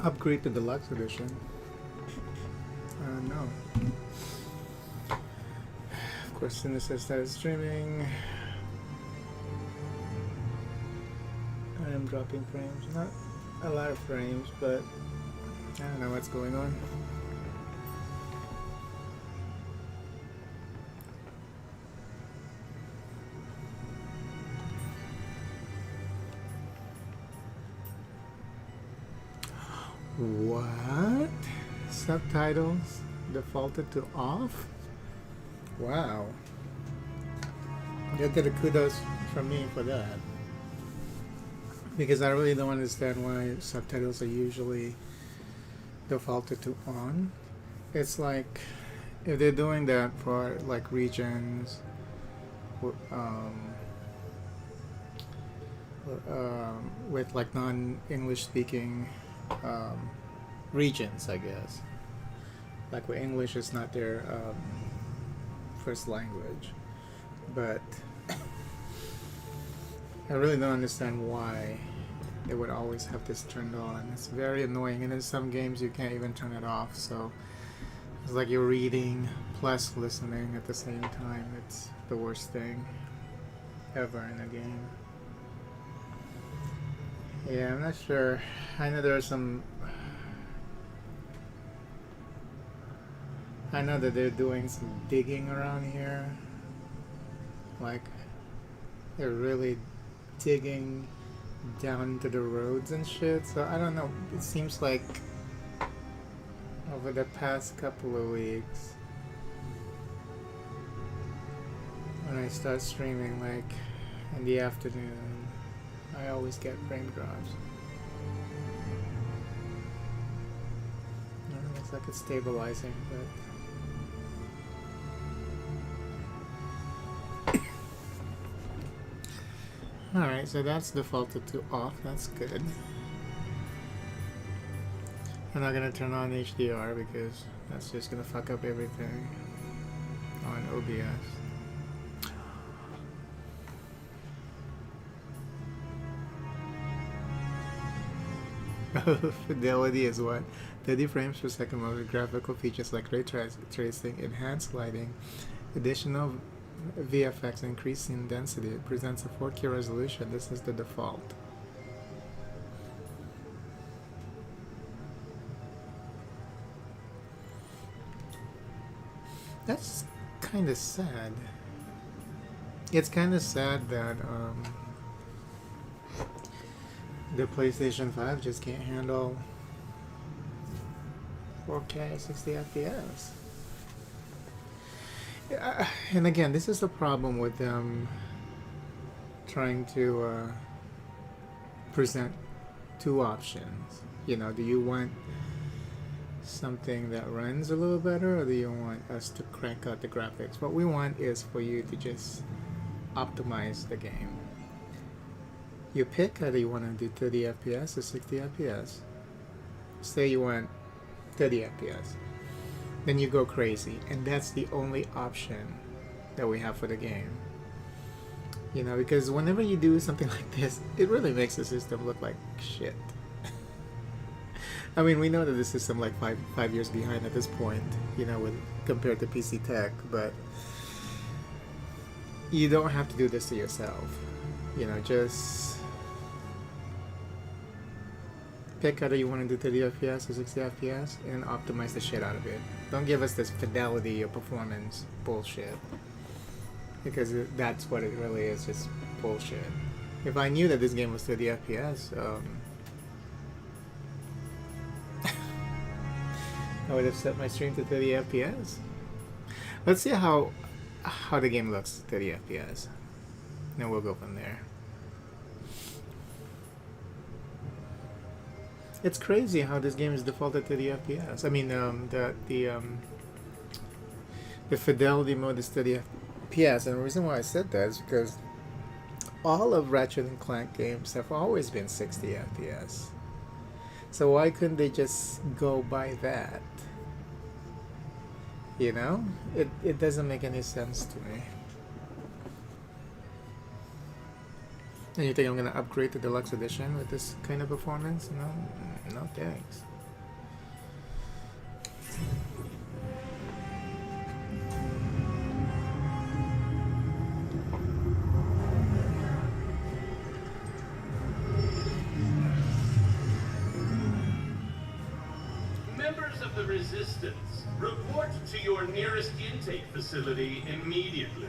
Upgrade to deluxe edition. No. Of course, soon as I started streaming, I am dropping frames. Not a lot of frames, but I don't know what's going on. What? Subtitles defaulted to off? Wow. You get a kudos from me for that. Because I really don't understand why subtitles are usually defaulted to on. It's like if they're doing that for like regions, with like non-English speaking regions, I guess. Like where English is not their first language, but I really don't understand why they would always have this turned on. It's very annoying, and in some games you can't even turn it off, so it's like you're reading plus listening at the same time. It's the worst thing ever in a game. Yeah, I'm not sure. I know there are some... I know that they're doing some digging around here. Like, they're really digging down into the roads and shit. So I don't know. It seems like over the past couple of weeks, when I start streaming, like in the afternoon, I always get frame drops. Looks like it's stabilizing, but alright, so that's defaulted to off. That's good. I'm not gonna turn on HDR because that's just gonna fuck up everything on OBS. Fidelity is what? 30 frames per second with graphical features like ray tracing, enhanced lighting, additional VFX, increasing density. It presents a 4K resolution. This is the default. That's kind of sad. It's kind of sad that the PlayStation 5 just can't handle 4K 60 FPS. And again, this is the problem with them trying to present two options. You know, do you want something that runs a little better, or do you want us to crank out the graphics? What we want is for you to just optimize the game. You pick either you want to do 30 FPS or 60 FPS. Say you want 30 FPS. Then you go crazy, and that's the only option that we have for the game. You know, because whenever you do something like this, it really makes the system look like shit. I mean, we know that the system like five years behind at this point, you know, with compared to PC tech, but you don't have to do this to yourself. You know, just pick either you want to do 30 FPS or 60 FPS and optimize the shit out of it. Don't give us this fidelity or performance bullshit, because that's what it really is, just bullshit. If I knew that this game was 30 FPS, I would have set my stream to 30 FPS. Let's see how the game looks 30 FPS. Then we'll go from there. It's crazy how this game is defaulted to the FPS. I mean, the fidelity mode is 30 FPS, and the reason why I said that is because all of Ratchet and Clank games have always been 60 FPS. So why couldn't they just go by that? You know? It doesn't make any sense to me. And you think I'm gonna upgrade to deluxe edition with this kind of performance? No thanks. the resistance. Report to your nearest intake facility immediately.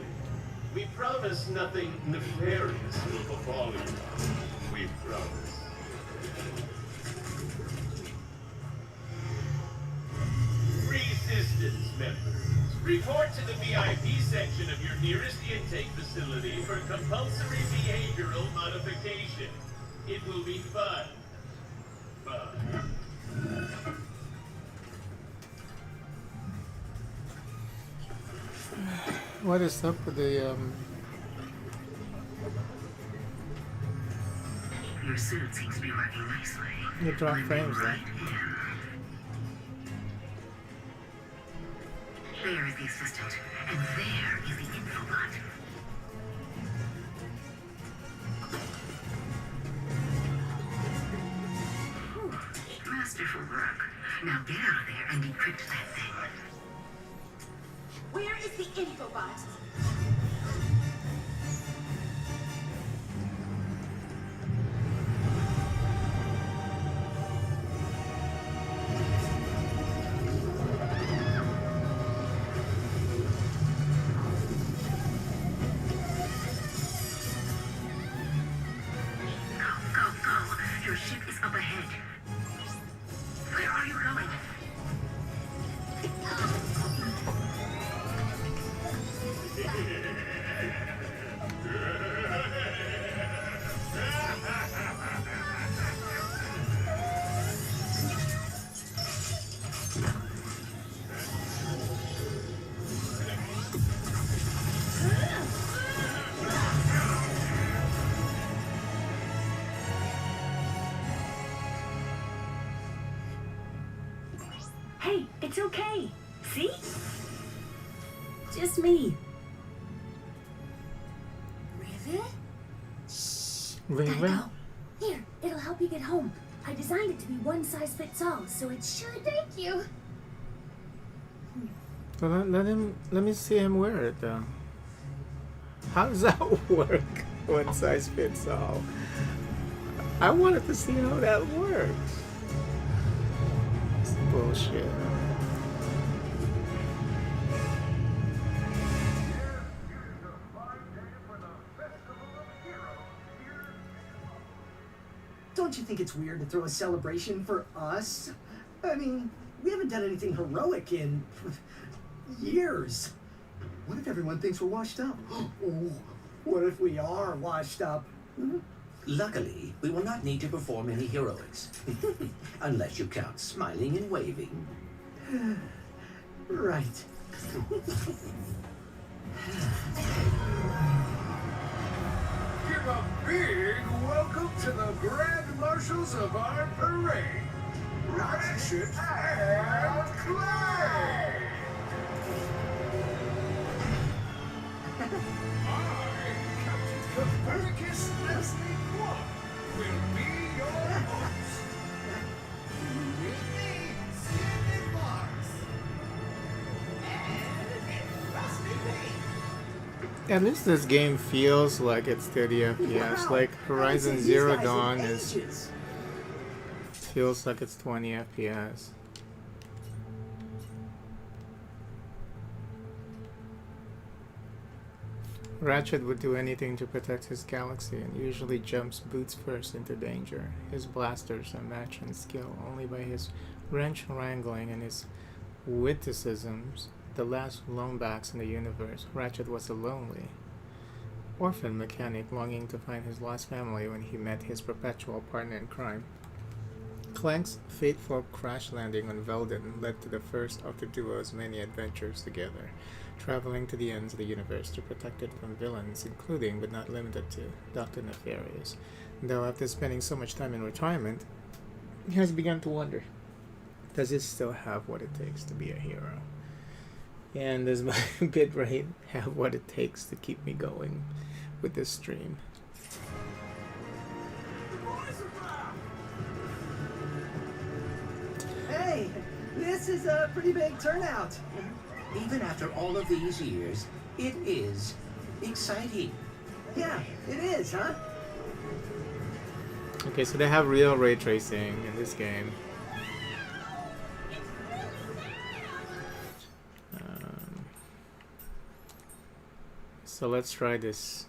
We promise nothing nefarious will befall you. We promise. Resistance members, report to the VIP section of your nearest intake facility for compulsory behavioral modification. It will be fun. Fun. What is up with the Your suit seems to be working nicely. You drop frames Right then. here. There is the assistant, and there is the infobot. Whew. Masterful work. Now get out of there and decrypt that thing. Where is the infobot? Go, go. Your ship is up ahead. Where are you going? Hey, it's okay. See? Just me. Rivet? Shh. Rivet? Gotta go. Here, it'll help you get home. I designed it to be one size fits all, so it sure thank you. So let me see him wear it though. How does that work? One size fits all. I wanted to see how that works. It's bullshit. Don't you think it's weird to throw a celebration for us? I mean, we haven't done anything heroic in years. What if everyone thinks we're washed up? Oh, what if we are washed up? Luckily, we will not need to perform any heroics. Unless you count smiling and waving. Right. Give a big welcome to the Grand Marshals of our parade, Ratchet and Clank! I, Captain Copernicus Leslie Clark, will be your host. With me, Stanley Marks. And Rusty Payne. At least this game feels like it's 30 FPS. Wow. Like Horizon I haven't seen Zero these guys in Dawn is ages. feels like it's 20 FPS. Ratchet would do anything to protect his galaxy and usually jumps boots first into danger. His blasters are matched in skill only by his wrench wrangling and his witticisms. The last lonebacks in the universe, Ratchet was a lonely orphan mechanic longing to find his lost family when he met his perpetual partner in crime. Clank's fateful crash landing on Veldin led to the first of the duo's many adventures together, traveling to the ends of the universe to protect it from villains, including but not limited to Dr. Nefarious. Though after spending so much time in retirement, he has begun to wonder, does he still have what it takes to be a hero? And does my bitrate have what it takes to keep me going with this stream? Hey, this is a pretty big turnout. Even after all of these years, it is exciting. Yeah, it is, huh? Okay, so they have real ray tracing in this game. So let's try this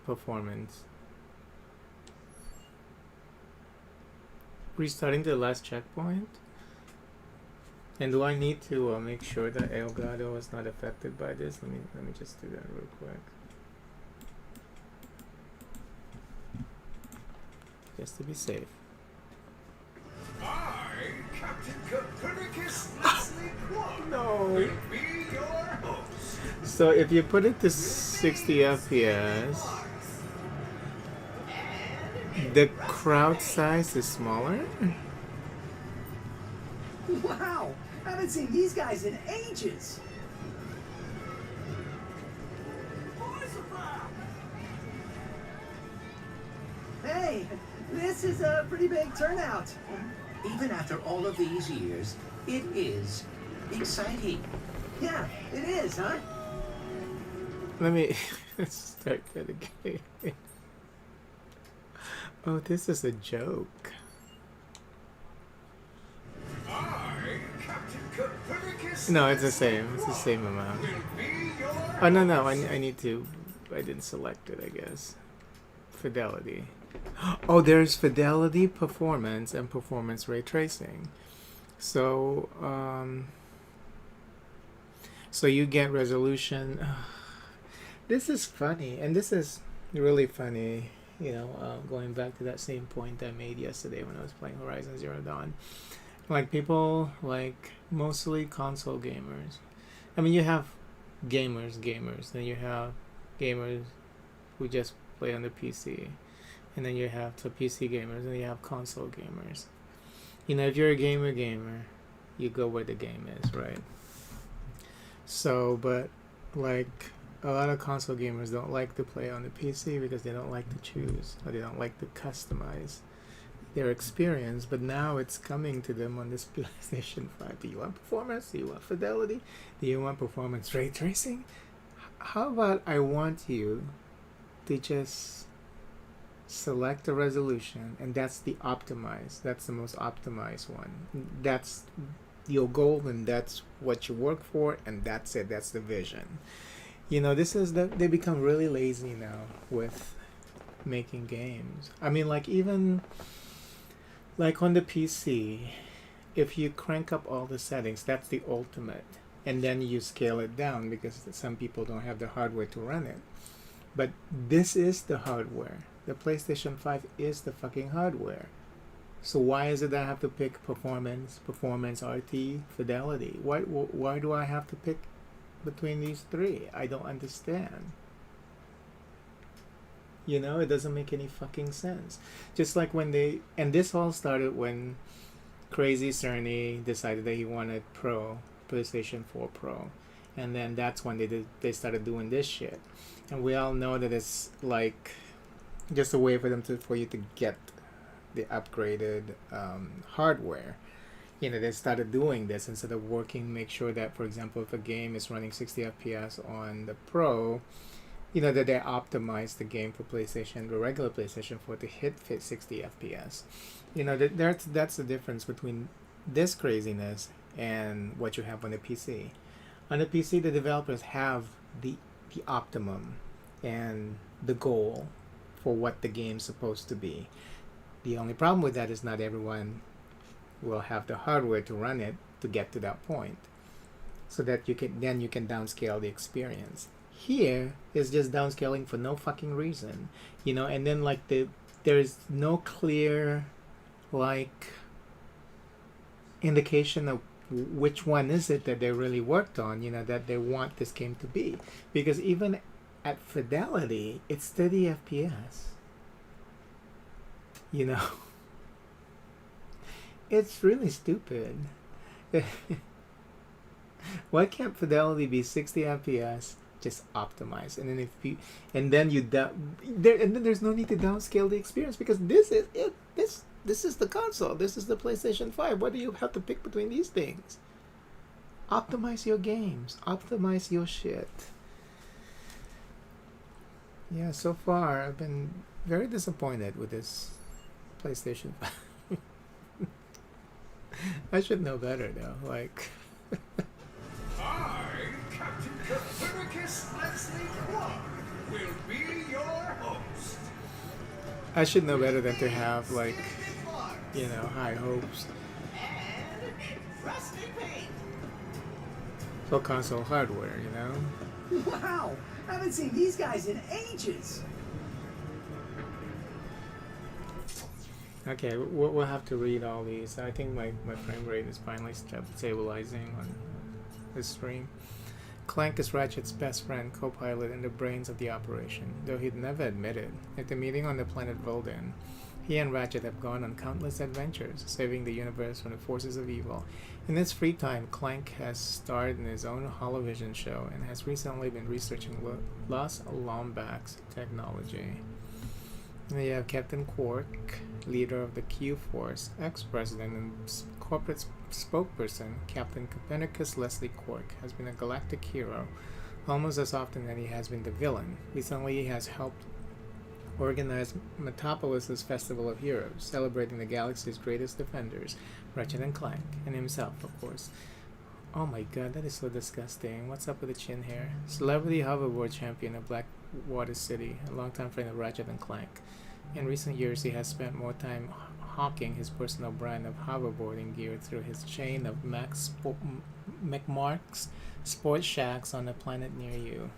performance. Restarting the last checkpoint. And do I need to make sure that Elgato is not affected by this? Let me just do that real quick. Just to be safe. I, Captain Copernicus Leslie Quark, No. will be your host. So if you put it to 60 FPS, the crowd size is smaller? Wow! I haven't seen these guys in ages. Hey, this is a pretty big turnout. Even after all of these years, it is exciting. Yeah, it is, huh? Let me start that again. Oh, this is a joke. I, Captain Copernicus No, it's the same. It's the same amount. will be your Oh, no, I need to... I didn't select it, I guess. Fidelity. Oh, there's fidelity, performance, and performance ray tracing. So, so you get resolution. This is funny, and this is really funny, you know, going back to that same point I made yesterday when I was playing Horizon Zero Dawn. Like, people, like, mostly console gamers. I mean, you have gamers, then you have gamers who just play on the PC. And then you have the PC gamers, and you have console gamers. You know, if you're a gamer, you go where the game is, right? So, but, like, a lot of console gamers don't like to play on the PC because they don't like to choose, or they don't like to customize their experience. But now it's coming to them on this PlayStation 5. Do you want performance? Do you want fidelity? Do you want performance ray tracing? How about I want you to just select a resolution, and that's the optimized. That's the most optimized one. That's your goal, and that's what you work for, and that's it. That's the vision. You know, this is they become really lazy now with making games. I mean, like, even like on the PC, if you crank up all the settings, that's the ultimate, and then you scale it down because some people don't have the hardware to run it. But this is the hardware. The PlayStation 5 is the fucking hardware. So why is it that I have to pick performance, RT, fidelity? Why do I have to pick between these three? I don't understand. You know, it doesn't make any fucking sense. Just like when and this all started when Crazy Cerny decided that he wanted PlayStation 4 Pro. And then that's when they started doing this shit. And we all know that it's like just a way for you to get the upgraded hardware. You know, they started doing this instead of make sure that, for example, if a game is running 60 FPS on the Pro, you know, that they optimize the game for the regular PlayStation 4 to hit 60 FPS. You know, that's the difference between this craziness and what you have on the PC. On the PC, the developers have the optimum and the goal for what the game's supposed to be. The only problem with that is not everyone will have the hardware to run it to get to that point, so that you can downscale the experience. Here is just downscaling for no fucking reason, you know. And then like there's no clear like indication of which one is it that they really worked on, you know, that they want this game to be. Because even at fidelity, it's 30 FPS. You know? It's really stupid. Why can't fidelity be 60 FPS, just optimized? And then there's no need to downscale the experience, because this is it. This is the console. This is the PlayStation 5. Why do you have to pick between these things? Optimize your games. Optimize your shit. Yeah, so far I've been very disappointed with this PlayStation 5. I should know better though. Like, I, Captain Copernicus Leslie Quark, I should know better than to have like, you know, high hopes for console hardware, you know? Wow! Haven't seen these guys in ages! Okay, we'll have to read all these. I think my frame rate is finally stabilizing on this stream. Clank is Ratchet's best friend, co-pilot, and the brains of the operation, though he'd never admit it. At the meeting on the planet Volden, he and Ratchet have gone on countless adventures, saving the universe from the forces of evil. In his free time, Clank has starred in his own holovision show and has recently been researching Los Lombak's technology. And you have Captain Quark, leader of the Q-Force, ex-president and corporate spokesperson. Captain Copernicus Leslie Quark has been a galactic hero almost as often as he has been the villain. Recently, he has helped organize Metropolis's Festival of Heroes, celebrating the galaxy's greatest defenders, Ratchet and Clank, and himself, of course. Oh my god, that is so disgusting. What's up with the chin hair? Celebrity hoverboard champion of Blackwater City, a longtime friend of Ratchet and Clank. In recent years, he has spent more time hawking his personal brand of hoverboarding gear through his chain of McMark's Sports Shacks on a planet near you.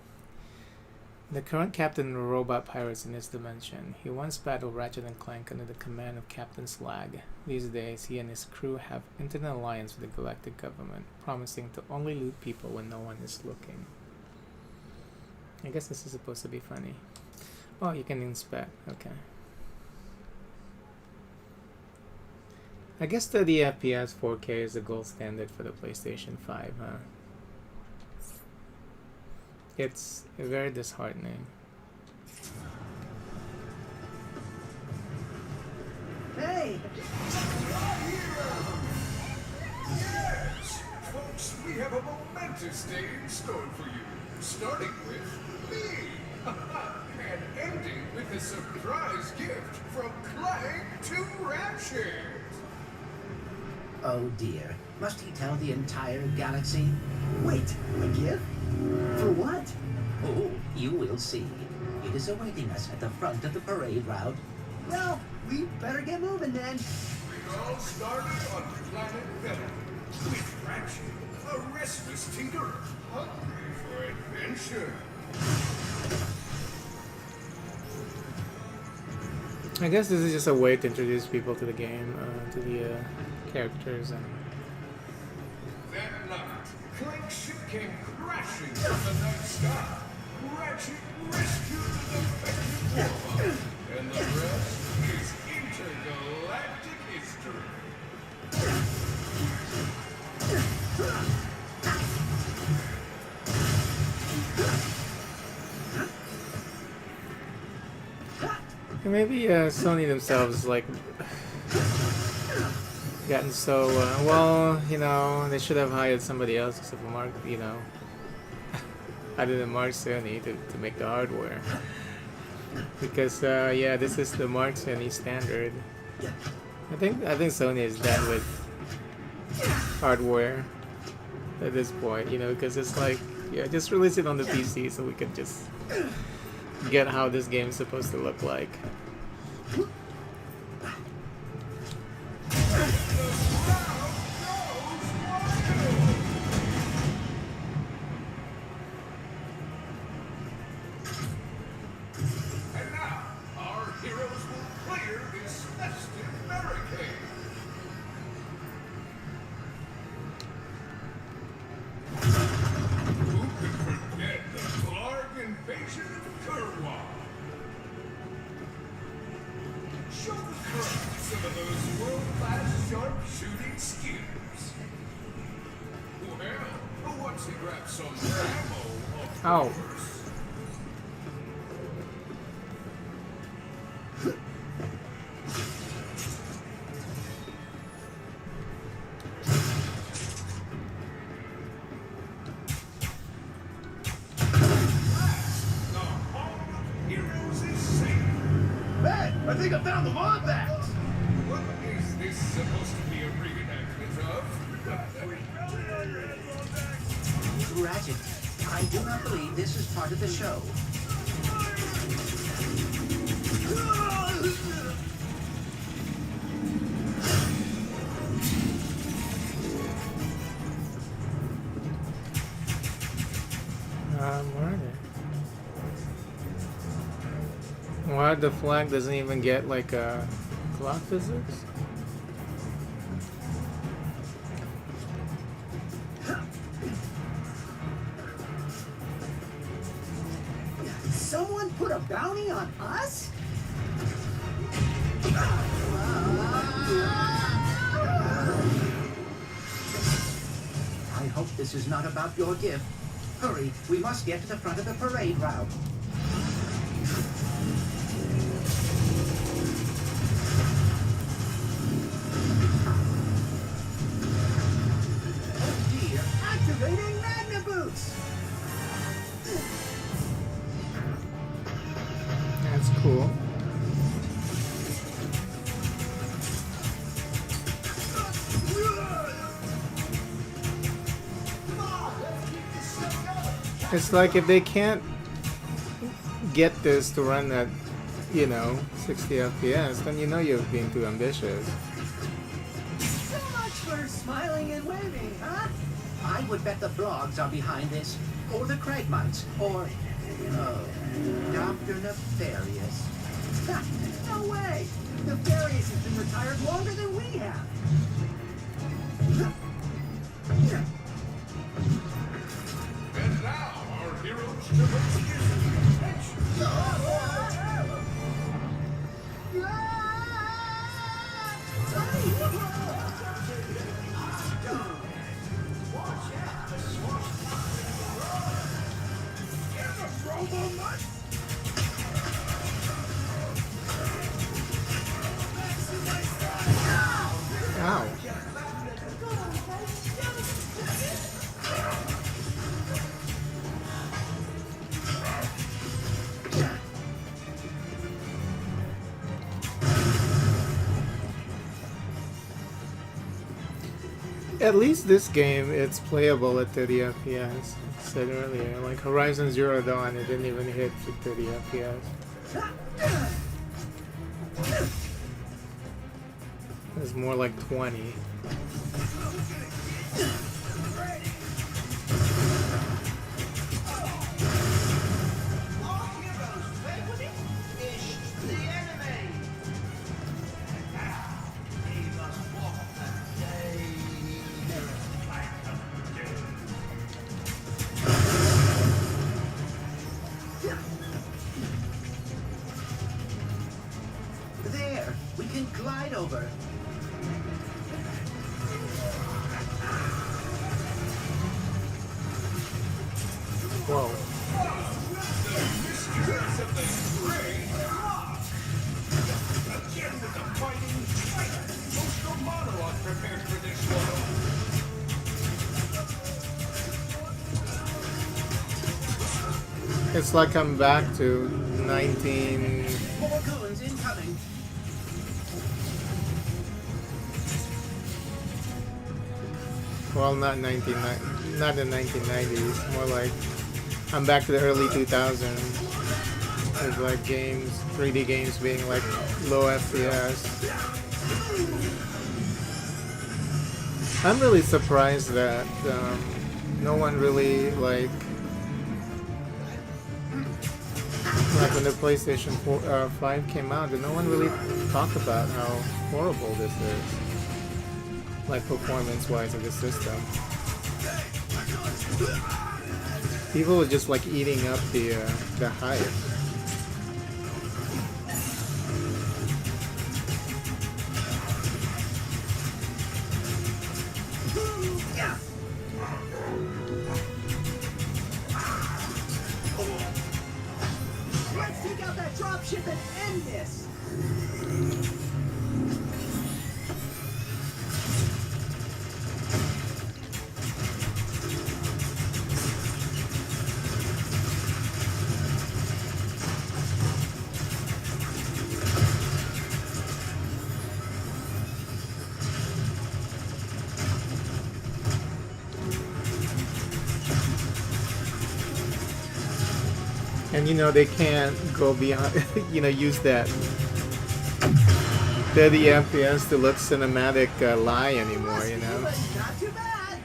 The current captain of the robot pirates in this dimension. He once battled Ratchet and Clank under the command of Captain Slag. These days, he and his crew have entered an alliance with the galactic government, promising to only loot people when no one is looking. I guess this is supposed to be funny. Oh, you can inspect. Okay. I guess 30 FPS 4K is the gold standard for the PlayStation 5, huh? It's very disheartening. Hey! Yes! Folks, we have a momentous day in store for you. Starting with me. And ending with a surprise gift from Clank to Ratchet. Oh dear. Must he tell the entire galaxy? Wait, a gift? For what? Oh, you will see. It is awaiting us at the front of the parade route. Well, we better get moving then. It all started on planet Venom. With Ratchet, a restless tinkerer, hungry for adventure. I guess this is just a way to introduce people to the game, to the characters. And That night, Clank's ship came crashing from the night sky. Ratchet rescued the defective robot, and the rest is intergalactic history. maybe Sony themselves like gotten so well, you know, they should have hired somebody else except for Mark, you know, other than Mark Cerny to make the hardware, because yeah, this is the Mark Cerny standard. I think Sony is done with hardware at this point, you know, because it's like, yeah, just release it on the PC so we can just get how this game is supposed to look like. And now, our heroes will clear this festive barricade. Who could forget the Clark invasion of Kurwa? Show the crowd some of those world-class sharp-shooting skills. Well, once he grabs some ammo, of Ow. course. The home of heroes is safe. Hey, I think I found the mod back! What is this supposed to be a reenactment of? Ratchet, I do not believe this is part of the show. Where are they? Why the flag doesn't even get like a clock physics? Someone put a bounty on us? I hope this is not about your gift. Hurry, we must get to the front of the parade route. Oh dear, activating Magna Boots! That's cool. It's like if they can't get this to run at, 60 FPS, then you know you're being too ambitious. So much for smiling and waving, huh? I would bet the blogs are behind this, or the Cragmites, or Dr. Nefarious. Ha, no way! Nefarious has been retired longer than we have. And now, our heroes to the attention. Ow. At least this game, it's playable at 30 FPS. I said earlier, like Horizon Zero Dawn, it didn't even hit 30 FPS. It's more like 20. There, we can glide over. Whoa. Mysteries of the Great Rock. Again with the fighting fight. Emotional monologue prepared for this one. It's like I'm back to 19... More goons incoming. Well, not the 1990s. More like I'm back to the early 2000s. There's like games, 3D games being like low FPS. I'm really surprised that no one really like when the PlayStation 5 came out, no one really talked about how horrible this is. Like performance-wise of the system. People were just like eating up the hype. Let's take out that dropship and end this! And they can't go beyond, use that 30 FPS to look cinematic lie anymore, Not too bad!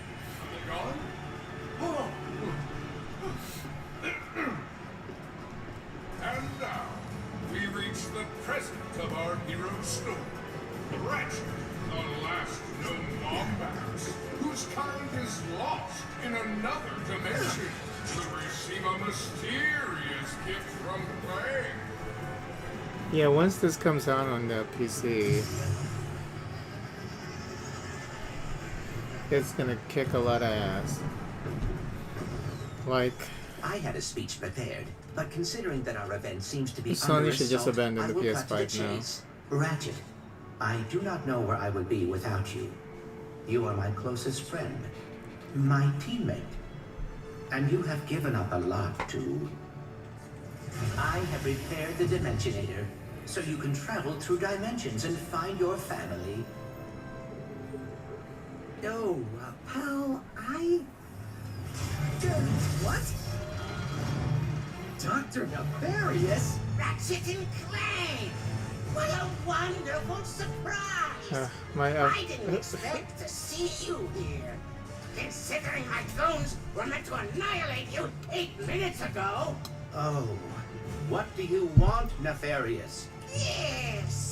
in another dimension will receive a mysterious gift from Clank. Yeah, once this comes out on the PC, it's gonna kick a lot of ass. Like, I had a speech prepared, but considering that our event seems to be Sony under should just assault, abandon I the will cut to the PS5 now. chase. Ratchet, I do not know where I would be without you. You are my closest friend, my teammate, and you have given up a lot too. I have repaired the Dimensionator, so you can travel through dimensions and find your family. Yo, pal, what? Dr. Nefarious? Ratchet and Clank! What a wonderful surprise! I didn't expect to see you here. Considering my goons were meant to annihilate you 8 minutes ago. Oh, what do you want, Nefarious? Yes!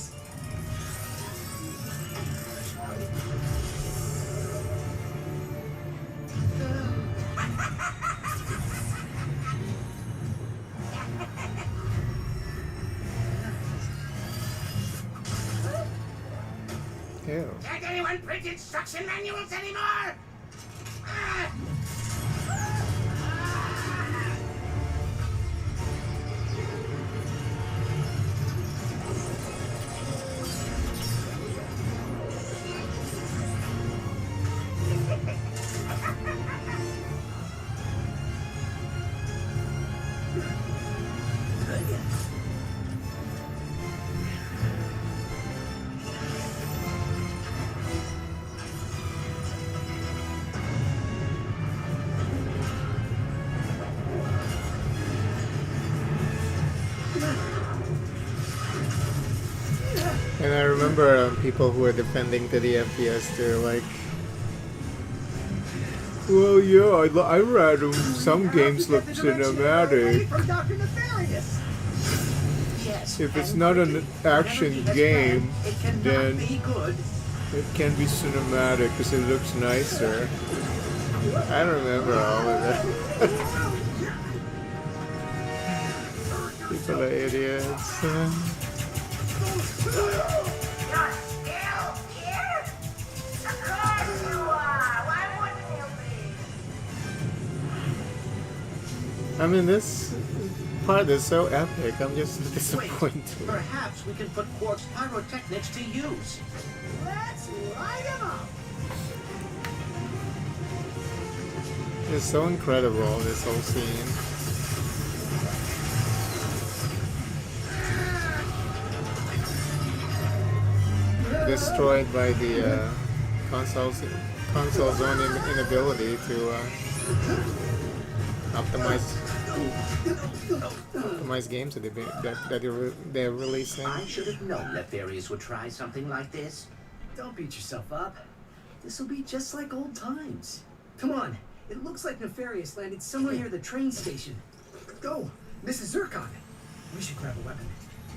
Ew. Can't anyone print instruction manuals anymore? Ah! And I remember people who were defending to the FPS, they're like, well, yeah, I read them. Some games look cinematic. From Dr. Nefarious. Yes. If it's and not quickly, an action whatever he has game, planned, it cannot then be good. it can be cinematic because it looks nicer. I don't remember all of it. People are idiots. You're still here? Of course you are! Why wouldn't you be? I mean, this part is so epic. I'm just Wait, disappointed. perhaps we can put Quark's pyrotechnics to use. Let's light him up. It's so incredible, this whole scene. Destroyed by the console's own inability to optimize games that they're releasing. I should have known Nefarious would try something like this. Don't beat yourself up. This'll be just like old times. Come on. It looks like Nefarious landed somewhere near the train station. Go, Mrs. Zircon. We should grab a weapon.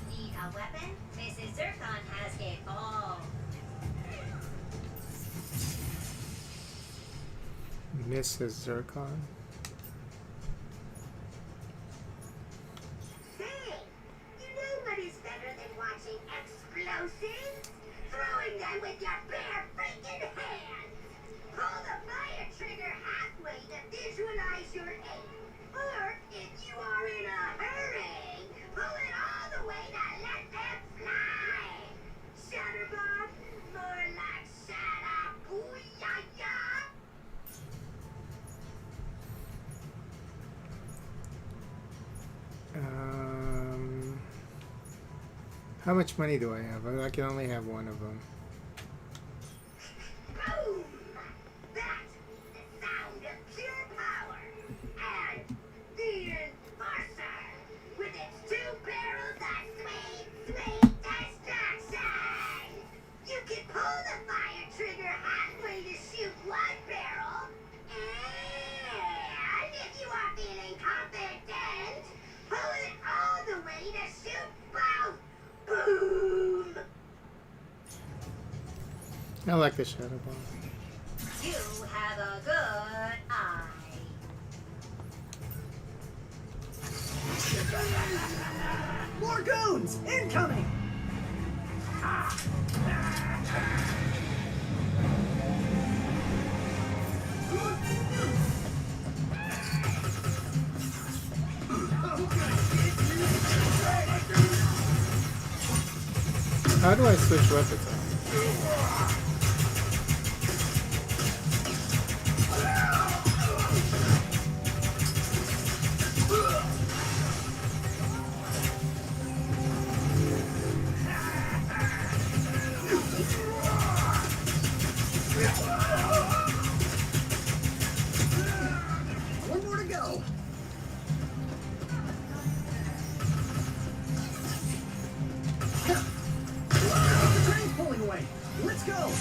Need a weapon? Mrs. Zircon has it all. Mrs. Zircon. Say, you know what is better than watching explosives? Throwing them with your bare freaking hands! Pull the fire trigger halfway to visualize your aim. Or, if you are in a hurry, pull it all the way to let them fly! Shutterbug, more like Shutterbooyah! How much money do I have? I can only have one of them. Boom! That's the sound of pure power. And the Enforcer, with its 2 barrels of sweet, sweet destruction. You can pull the fire trigger halfway to shoot 1 barrel. And if you are feeling confident, pull it all the way to shoot both. Boom! I like the shadow bomb. You have a good eye. Dragoons! Incoming! How do I switch weapons? One more to go. The train's pulling away. Let's go.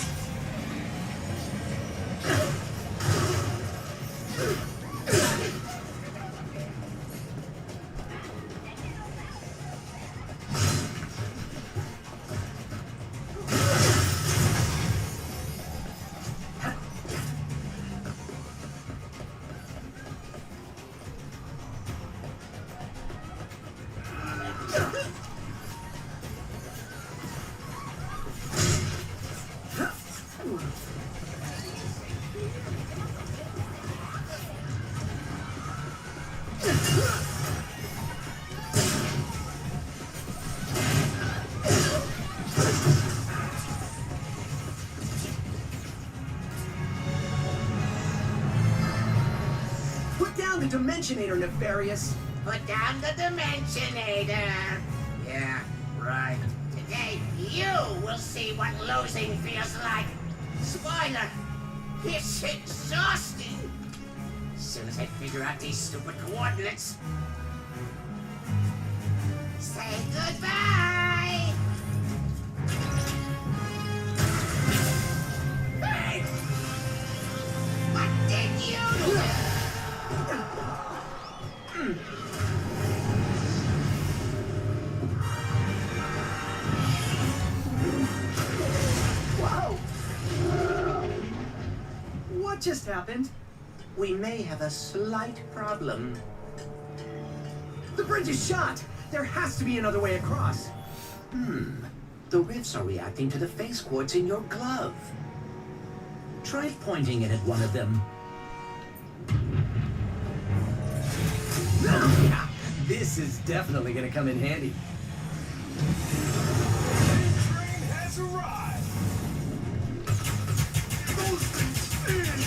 Put down the Dimensionator, Nefarious. Put down the Dimensionator. Yeah, right. Today, you will see what losing feels like. Spoiler, it's exhausting. As soon as I figure out these stupid coordinates. Say goodbye. Hey! What did you do? Wow! What just happened? We may have a slight problem. The bridge is shot! There has to be another way across. The rifts are reacting to the face quartz in your glove. Try pointing it at one of them. Yeah, this is definitely gonna come in handy. Train has arrived. Those things in.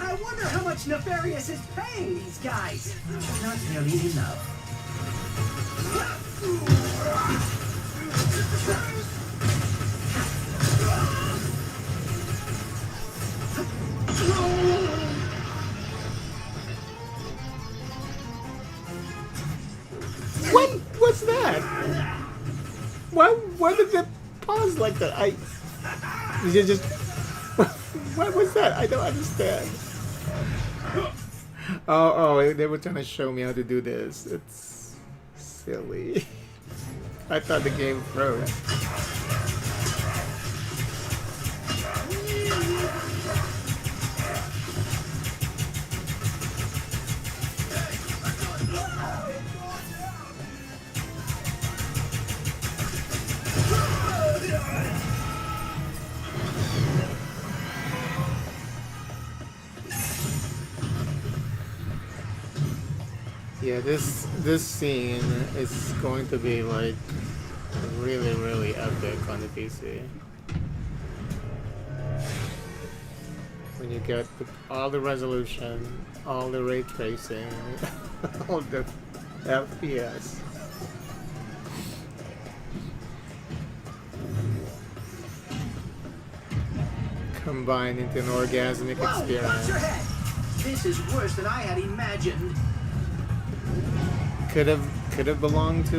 I wonder how much Nefarious is paying these guys. Not nearly enough. What was that? Why did that pause like that? Did you just... What was that? I don't understand. Oh, they were trying to show me how to do this. It's silly. I thought the game froze. Yeah, this scene is going to be like really, really epic on the PC. When you get all the resolution, all the ray tracing, all the FPS. Combined into an orgasmic Whoa, watch your experience. head! This is worse than I had imagined. Could have belonged to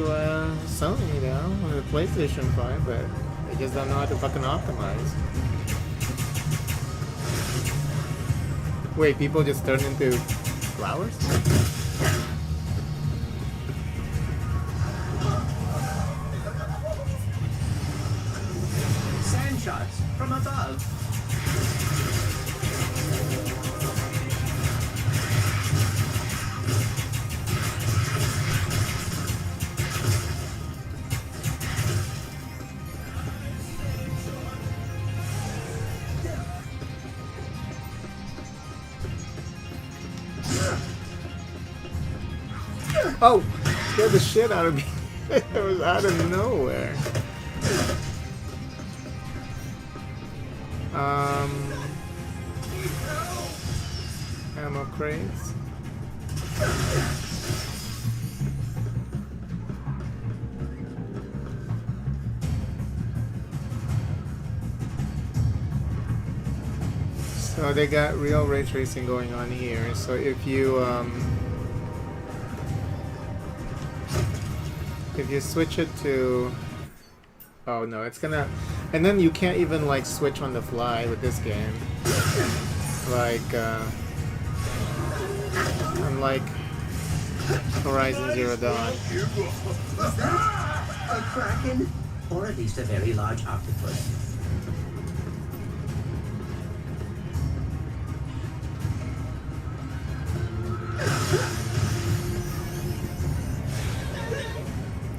Sony, you know, on the PlayStation 5, but they just don't know how to fucking optimize. Wait, people just turn into flowers? Oh, scared the shit out of me. It was out of nowhere. Ammo crates. So they got real ray tracing going on here. So if you switch it to, oh no, it's gonna, and then you can't even like switch on the fly with this game. Like unlike Horizon Zero Dawn. Is that a kraken? Or at least a very large octopus.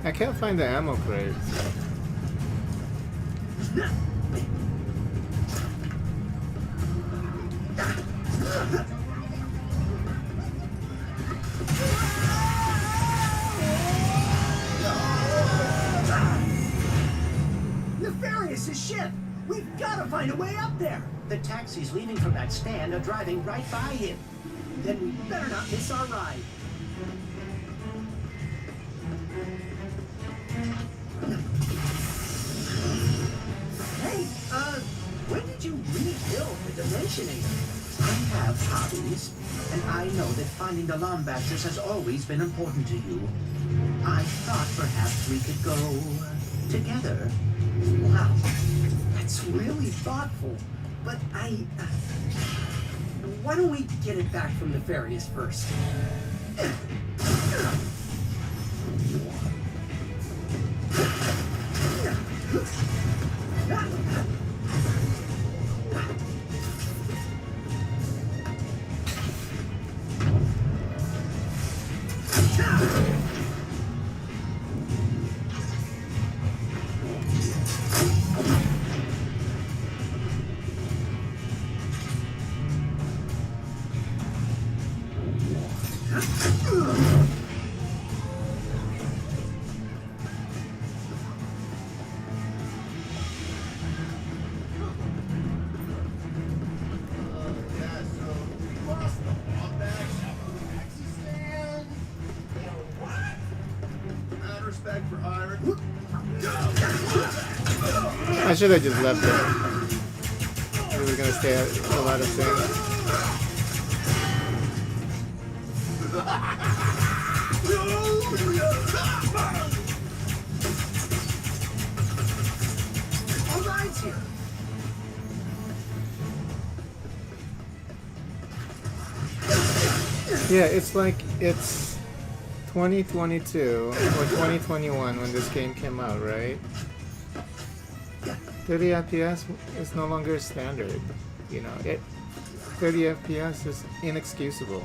I can't find the ammo crates. Nefarious' ship! We've got to find a way up there! The taxis leaving from that stand are driving right by him. Then we better not miss our ride. Hey, when did you rebuild the Dimensionator? I have hobbies, and I know that finding the Lombasters has always been important to you. I thought perhaps we could go together. Wow, that's really thoughtful. But why don't we get it back from Nefarious first? I should have just left it. We were gonna stay at a lot of things. All right, here. Yeah, it's like it's 2022 or 2021 when this game came out, right? 30 FPS is no longer standard. You know, 30 FPS is inexcusable.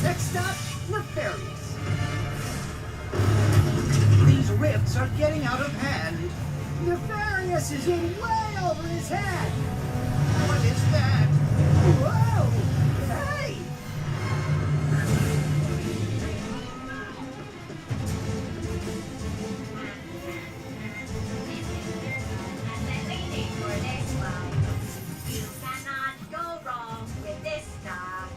Next stop, Nefarious. These rifts are getting out of hand. Nefarious is in way over his head. What is that? Whoa! Hey! I've been waiting for this one. You cannot go wrong with this stuff.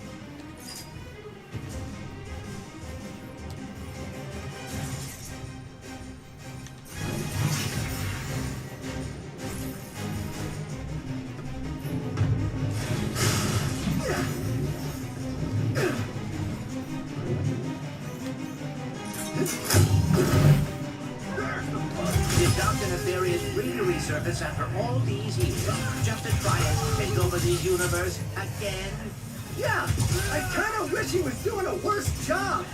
Did Dr. Nefarious really resurface after all these years just to try and take over the universe again? Yeah, I kind of wish he was doing a worse job.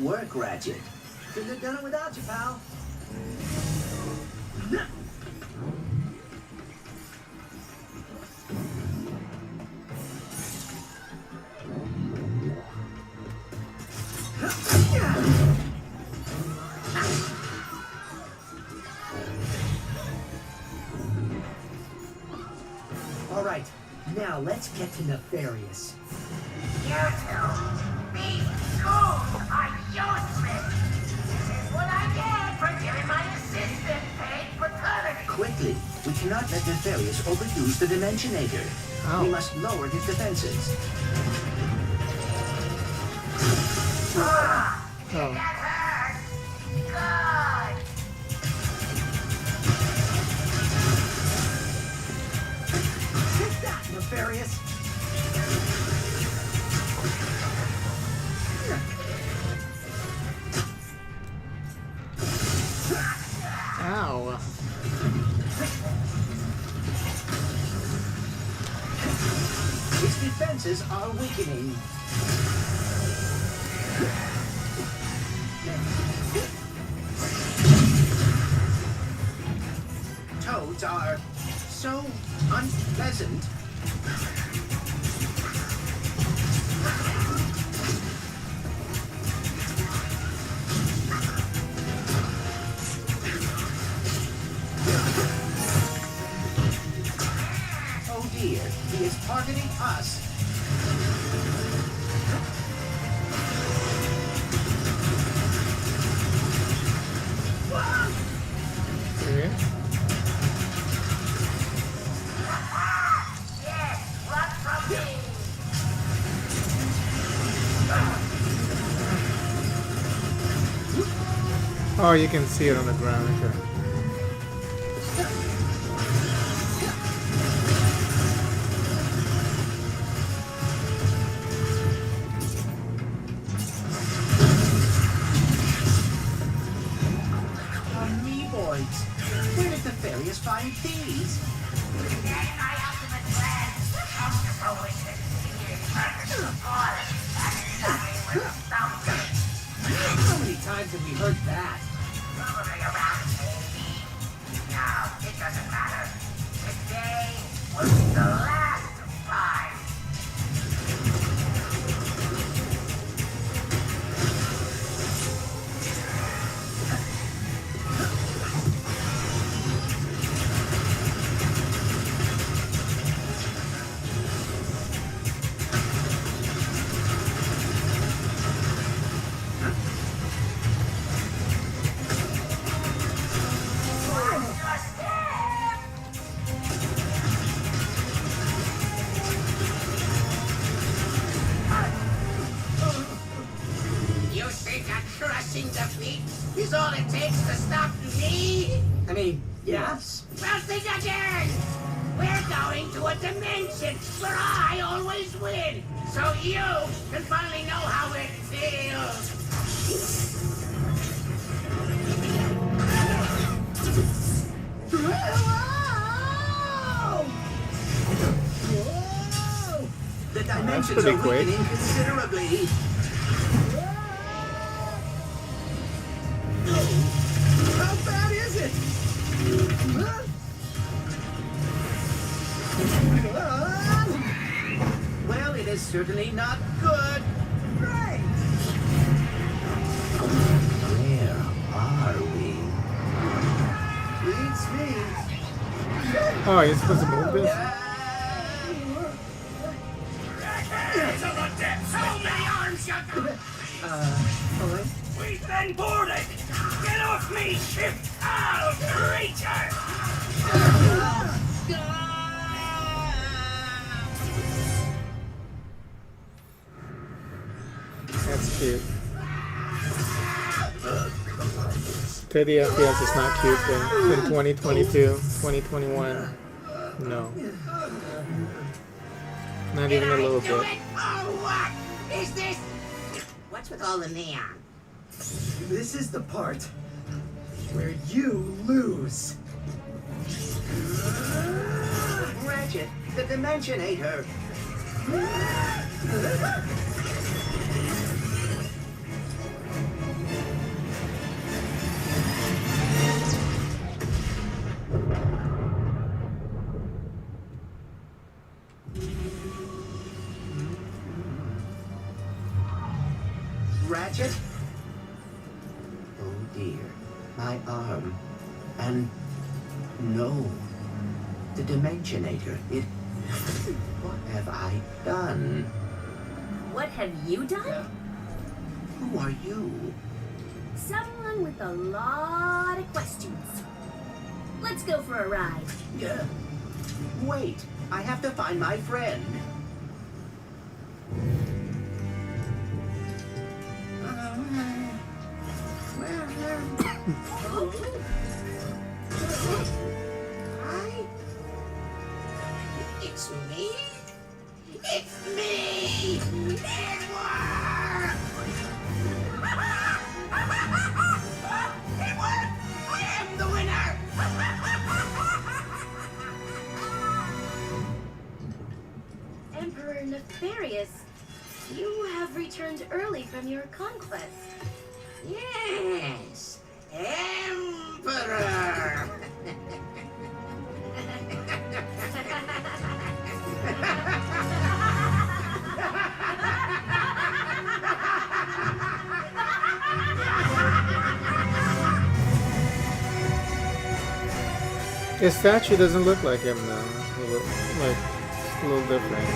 work, Ratchet. Couldn't have done it without you, pal. All right, now let's get to Nefarious. You two, these schools are useless. This is what I get for giving my assistant paid paternity. Quickly, we cannot let Nefarious overuse the Dimensionator. Ow. We must lower his defenses. Oh. That hurt. Good. Take that, Nefarious. Ow. His defenses are weakening. Toads are so unpleasant. Oh dear, he is targeting us. Okay. Yes, run from me. Oh, you can see it on the ground. Okay. Amoeboids. Where did Nefarious find these? Today, my ultimate plan comes to fruition. He is perfect for forest, and nothing will stop him. How many times have we heard that? Probably around 80. No, it doesn't matter. Today will be the last time. You think a crushing defeat is all it takes to stop me? I mean, yes. Well, think again! We're going to a dimension where I always win, so you can finally know how it feels. Whoa! The dimensions pretty are quick. weakening considerably. How bad is it? Huh? Well, it is certainly not good. Great! Where are we? Beats me. Oh, you're supposed to move this? To the depths! How many arms you got? Alright. We've been boarded! Get off me, ship! Out, creature! That's cute. 30 FPS is not cute though. In 2022, 2021, no. Not even a little Do bit. it or what? Is this? What's with all the neon? This is the part where you lose. Ratchet, the Dimensionator. dear, my arm. And no, the Dimensionator, it... What have I done? What have you done? Who are you? Someone with a lot of questions. Let's go for a ride. Wait, I have to find my friend. Hi? It's me? It's me! It worked! It worked! I am the winner! Emperor Nefarious, you have returned early from your conquest. Yes! Emperor! His statue doesn't look like him now. Like, it's a little different.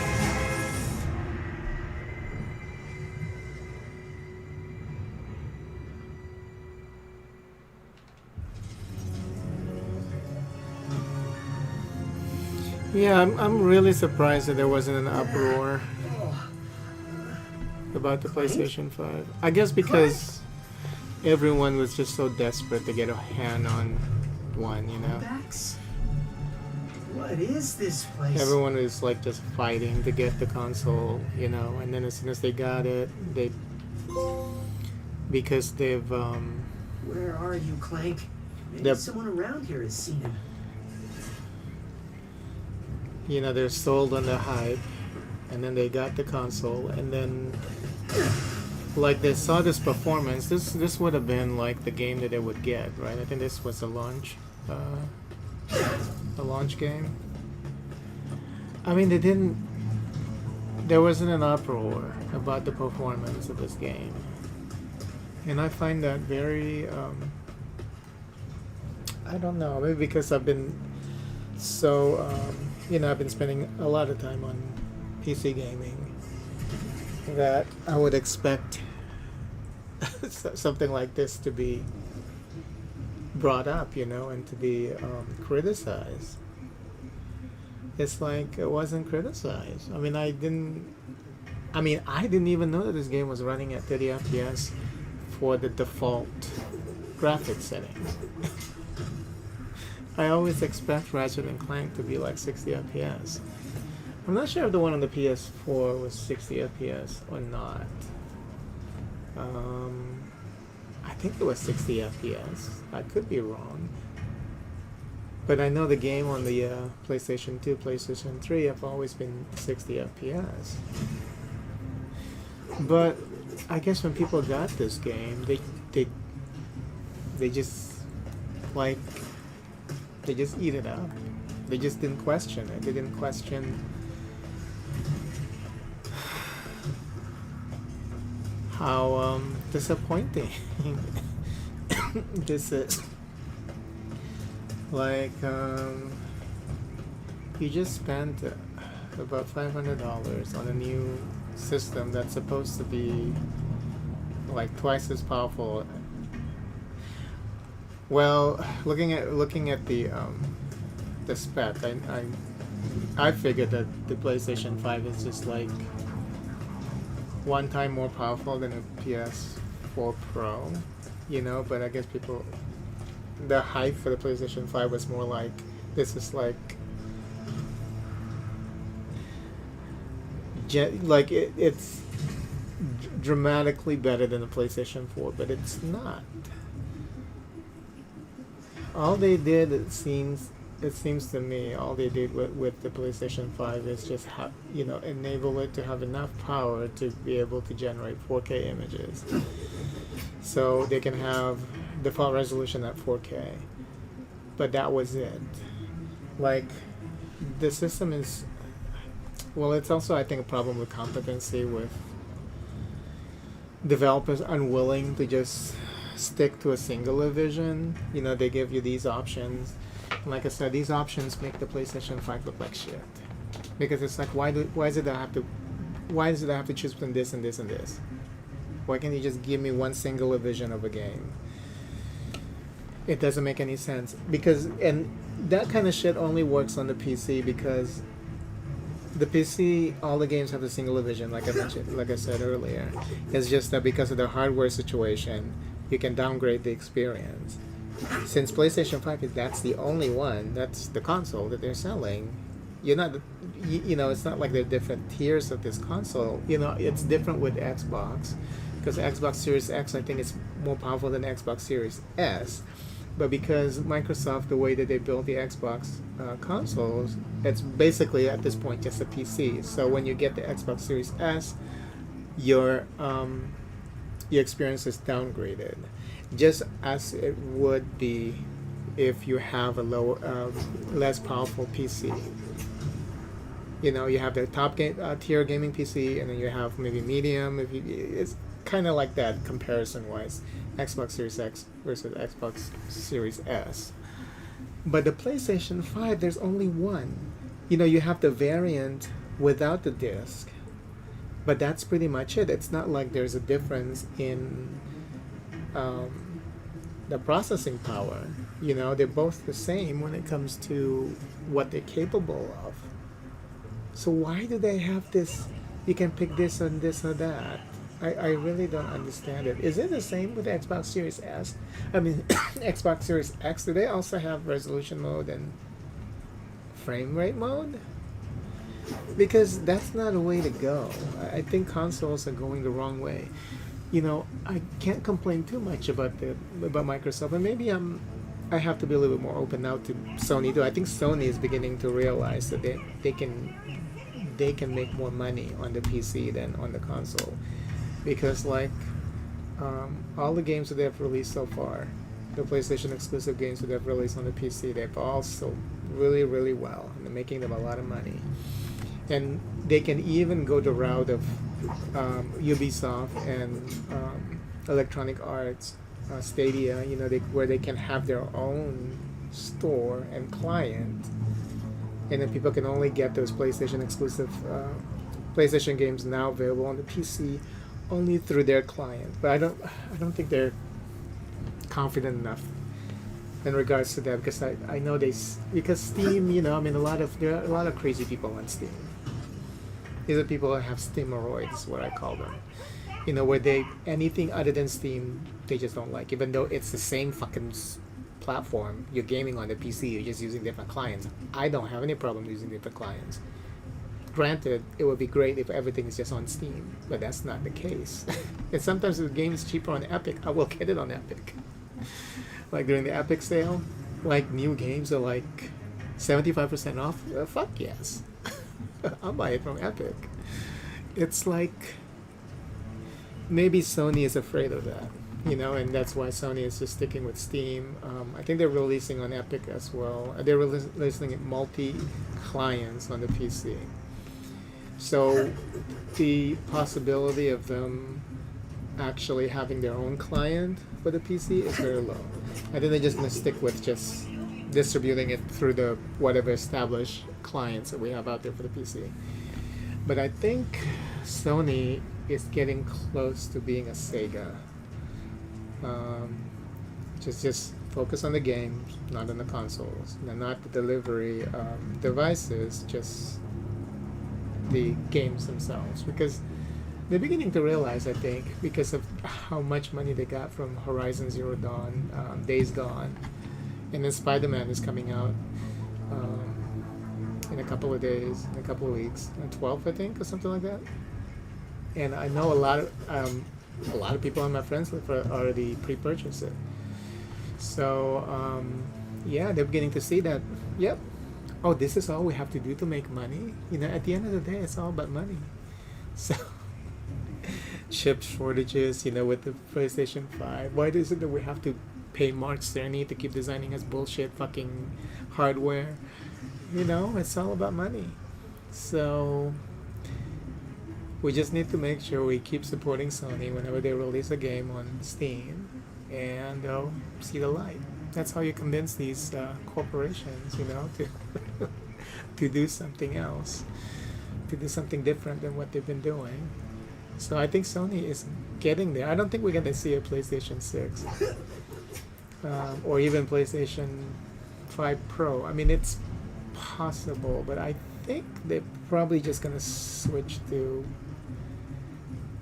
Yeah, I'm really surprised that there wasn't an uproar about the PlayStation 5. I guess because everyone was just so desperate to get a hand on one, you know? What is this place? Everyone was like just fighting to get the console, you know, and then as soon as they got it, because they've Where are you, Clank? Maybe someone around here has seen him. you know, they're sold on the hype, and then they got the console, and then like they saw this performance. This would have been like the game that they would get, right? I think this was a launch game. I mean, there wasn't an uproar about the performance of this game, and I find that very I don't know, maybe because I've been so you know, I've been spending a lot of time on PC gaming, that I would expect something like this to be brought up, you know, and to be criticized. It's like it wasn't criticized. I mean, I didn't even know that this game was running at 30 FPS for the default graphics settings. I always expect Ratchet and Clank to be like 60 FPS. I'm not sure if the one on the PS4 was 60 FPS or not. I think it was 60 FPS. I could be wrong. But I know the game on the PlayStation 2, PlayStation 3 have always been 60 FPS. But I guess when people got this game, they just like, they just eat it up. They just didn't question it. They didn't question how disappointing this is. Like, you just spent about $500 on a new system that's supposed to be like twice as powerful. Well, looking at the spec, I figured that the PlayStation 5 is just like 1 time more powerful than a PS4 Pro, you know. But I guess the hype for the PlayStation 5 was more like, this is like it's dramatically better than the PlayStation 4, but it's not. All they did, it seems to me, all they did with the PlayStation 5 is just enable it to have enough power to be able to generate 4K images, so they can have default resolution at 4K. But that was it. Like, the system is, well, it's also, I think, a problem with competency, with developers unwilling to just stick to a singular vision. You know, they give you these options. And like I said, these options make the PlayStation 5 look like shit. Because it's like, why does it have to choose between this and this and this? Why can't you just give me one singular vision of a game? It doesn't make any sense. And that kind of shit only works on the PC because the PC, all the games have a singular vision, like I said earlier. It's just that because of the hardware situation, you can downgrade the experience. Since PlayStation 5, that's the only one, that's the console that they're selling. You're not, you know, it's not like there are different tiers of this console. You know, it's different with Xbox, because Xbox Series X, I think, is more powerful than Xbox Series S. But because Microsoft, the way that they built the Xbox consoles, it's basically at this point just a PC. So when you get the Xbox Series S, your experience is downgraded, just as it would be if you have a less powerful PC. You know, you have the top tier gaming PC, and then you have maybe medium. It's kind of like that comparison-wise, Xbox Series X versus Xbox Series S. But the PlayStation 5, there's only one. You know, you have the variant without the disc, but that's pretty much it. It's not like there's a difference in the processing power. You know, they're both the same when it comes to what they're capable of. So why do they have this, you can pick this and this or that? I really don't understand it. Is it the same with the Xbox Series S? I mean, Xbox Series X, do they also have resolution mode and frame rate mode? Because that's not a way to go. I think consoles are going the wrong way. You know, I can't complain too much about Microsoft, and maybe I have to be a little bit more open now to Sony too. I think Sony is beginning to realize that they can make more money on the PC than on the console. Because like all the games that they've released so far, the PlayStation exclusive games that they've released on the PC, they've all sold really, really well, and they're making them a lot of money. And they can even go the route of Ubisoft and Electronic Arts, Stadia, you know, where they can have their own store and client, and then people can only get those PlayStation exclusive PlayStation games now available on the PC only through their client. But I don't think they're confident enough in regards to that, because I know because Steam, you know, I mean, there are a lot of crazy people on Steam. These are people that have Steameroids, what I call them. You know, where anything other than Steam, they just don't like, even though it's the same fucking platform. You're gaming on the PC, you're just using different clients. I don't have any problem using different clients. Granted, it would be great if everything is just on Steam, but that's not the case. And sometimes if the game is cheaper on Epic, I will get it on Epic. Like during the Epic sale, like new games are like 75% off. Fuck yes. I'll buy it from Epic. It's like maybe Sony is afraid of that, you know, and that's why Sony is just sticking with Steam. I think they're releasing on Epic as well. They're releasing it multi-clients on the PC. So the possibility of them actually having their own client for the PC is very low. I think they're just going to stick with just distributing it through the whatever established clients that we have out there for the PC. But I think Sony is getting close to being a Sega. Just focus on the games, not on the consoles, and not the delivery devices, just the games themselves. Because they're beginning to realize, I think, because of how much money they got from Horizon Zero Dawn, Days Gone, and then Spider-Man is coming out in a couple of days, in a couple of weeks, on 12th, I think, or something like that. And I know a lot of people on my friends list already pre-purchased it. So yeah, they're beginning to see that. Yep. Oh, this is all we have to do to make money. You know, at the end of the day, it's all about money. So chip shortages, you know, with the PlayStation 5. Why is it that we have to pay Mark Cerny to keep designing us bullshit fucking hardware? You know, it's all about money. So we just need to make sure we keep supporting Sony whenever they release a game on Steam. and they'll see the light. That's how you convince these corporations, you know, to to do something else, to do something different than what they've been doing. So I think Sony is getting there. I don't think we're going to see a PlayStation 6 or even PlayStation 5 Pro. I mean, it's possible, but I think they're probably just going to switch to,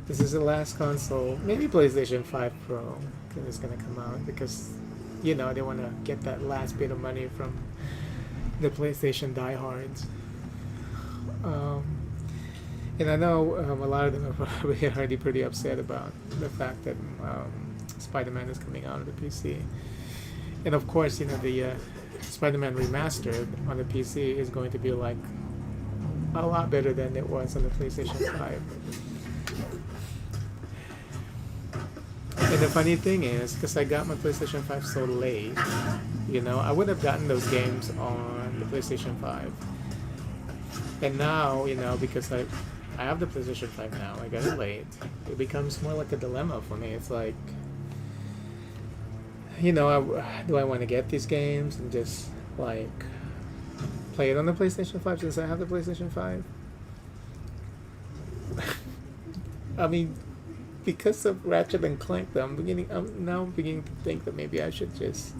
this is the last console, maybe PlayStation 5 Pro is going to come out because, you know, they want to get that last bit of money from the PlayStation diehards. And I know a lot of them are probably already pretty upset about the fact that Spider-Man is coming out on the PC. And of course, you know, the Spider-Man remastered on the PC is going to be like a lot better than it was on the PlayStation 5. And the funny thing is, because I got my PlayStation 5 so late, you know, I would have gotten those games on the PlayStation 5. And now, you know, because I have the PlayStation 5 now, I got it late, it becomes more like a dilemma for me. It's like, you know, do I want to get these games and just, like, play it on the PlayStation 5 since I have the PlayStation 5? I mean, because of Ratchet and Clank, though, I'm now beginning to think that maybe I should just...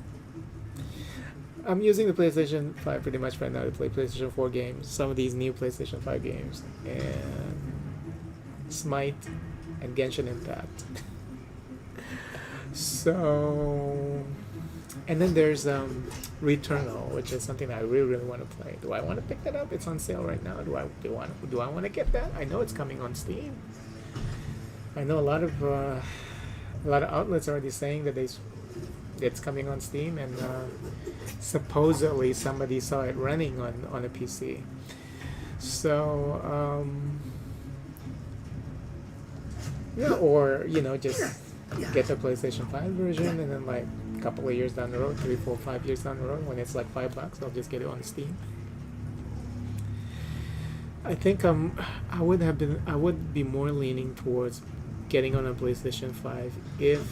I'm using the PlayStation 5 pretty much right now to play PlayStation 4 games, some of these new PlayStation 5 games, and Smite and Genshin Impact. So, and then there's Returnal, which is something that I really, really want to play. Do I want to pick that up? It's on sale right now. Do I want to get that? I know it's coming on Steam. I know a lot of outlets are already saying that it's coming on Steam, and supposedly somebody saw it running on a PC. So yeah, or you know, just get the PlayStation 5 version, and then like a couple of years down the road, 3, 4, 5 years down the road, when it's like $5, I'll just get it on Steam. I think I would be more leaning towards getting on a PlayStation 5 if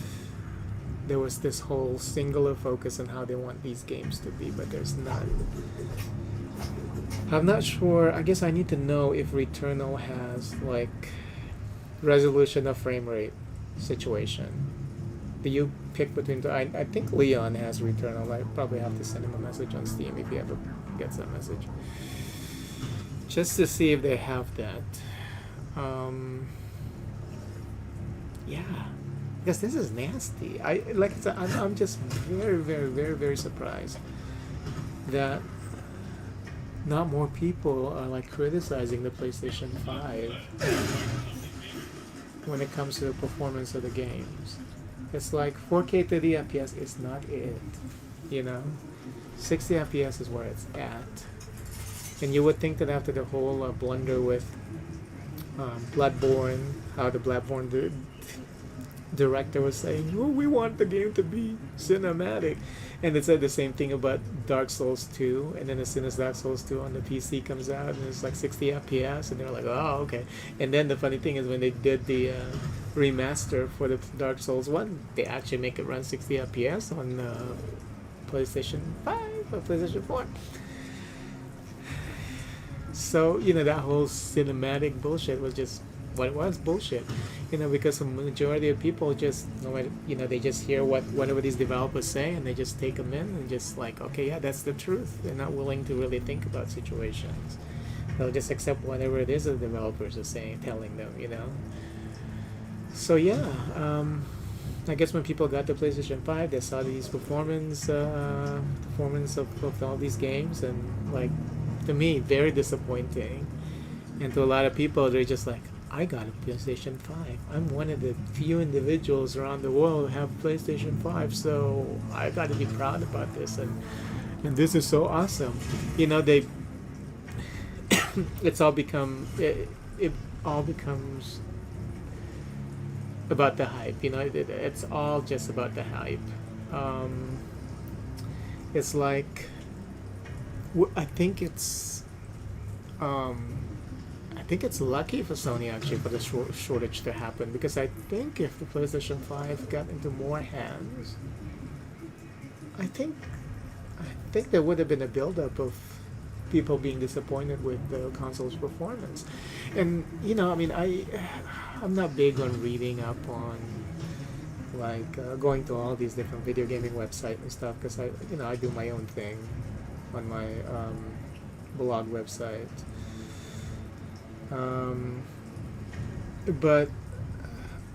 there was this whole singular focus on how they want these games to be, but there's none. I'm not sure. I guess I need to know if Returnal has like resolution of frame rate situation. Do you pick between the... I think Leon has Returnal. I probably have to send him a message on Steam if he ever gets that message, just to see if they have that. Yeah, because this is nasty. I'm just very, very, very, very surprised that not more people are like criticizing the PlayStation 5 when it comes to the performance of the games. It's like 4K 30 FPS is not it, you know. 60 FPS is where it's at. And you would think that after the whole blunder with Bloodborne, how the Bloodborne director was saying, oh, we want the game to be cinematic, and they said the same thing about Dark Souls 2, and then as soon as Dark Souls 2 on the PC comes out and it's like 60 FPS, and they're like, oh, okay. And then the funny thing is when they did the remaster for the Dark Souls 1, they actually make it run 60 FPS on PlayStation 5 or PlayStation 4. So, you know, that whole cinematic bullshit was just what it was, bullshit. You know, because the majority of people just, you know, they just hear whatever these developers say and they just take them in and just like, okay, yeah, that's the truth. They're not willing to really think about situations. They'll just accept whatever it is the developers are saying, telling them, you know. So yeah, I guess when people got the PlayStation 5, they saw these performance of all these games, and like, to me, very disappointing. And to a lot of people, they're just like, I got a PlayStation 5. I'm one of the few individuals around the world who have PlayStation 5, so I got to be proud about this, and this is so awesome. You know, it all becomes about the hype. You know, it's all just about the hype. It's like, I think it's think it's lucky for Sony actually for the shortage to happen, because I think if the PlayStation 5 got into more hands, I think there would have been a buildup of people being disappointed with the console's performance. And you know, I mean, I'm not big on reading up on like going to all these different video gaming websites and stuff, because I do my own thing on my blog website. But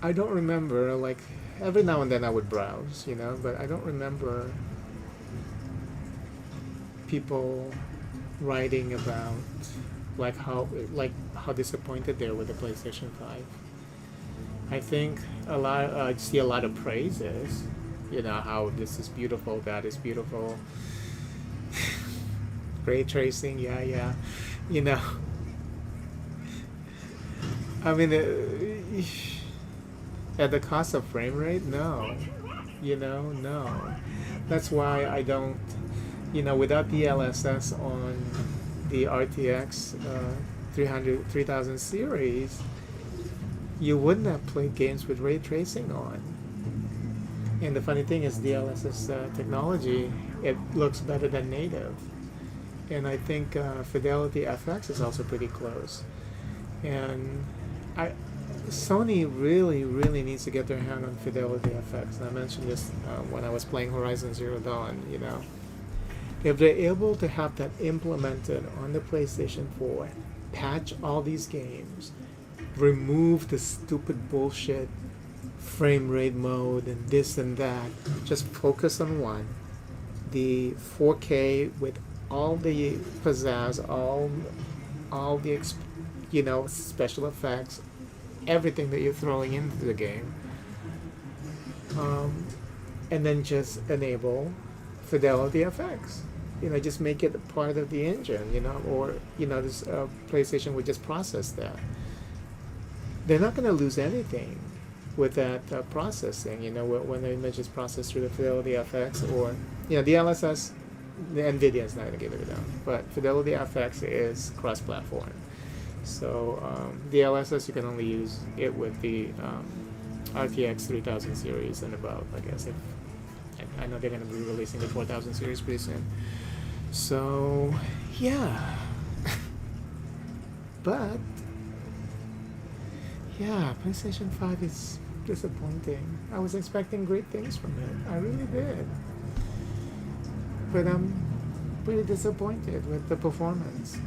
I don't remember, like, every now and then I would browse, but I don't remember people writing about like how disappointed they were with the PlayStation 5. I think I see a lot of praises, how this is beautiful, that is beautiful, ray tracing, yeah. I mean, at the cost of frame rate, no. No. That's why I don't, without the DLSS on the RTX 3000 series, you wouldn't have played games with ray tracing on. And the funny thing is, DLSS technology, it looks better than native. And I think Fidelity FX is also pretty close. And Sony really needs to get their hand on Fidelity FX. And I mentioned this when I was playing Horizon Zero Dawn, If they're able to have that implemented on the PlayStation 4, patch all these games, remove the stupid bullshit frame rate mode and this and that, just focus on one, the 4K with all the pizzazz, all the special effects, everything that you're throwing into the game, and then just enable Fidelity FX. Just make it part of the engine, or this PlayStation would just process that. They're not going to lose anything with that processing, when the image is processed through the Fidelity FX, or DLSS. The NVIDIA is not going to give it down, but Fidelity FX is cross-platform. So DLSS, you can only use it with the RTX 3000 series and above, I guess. I know they're going to be releasing the 4000 series pretty soon. So, yeah. But, yeah, PlayStation 5 is disappointing. I was expecting great things from it. I really did. But I'm pretty disappointed with the performance.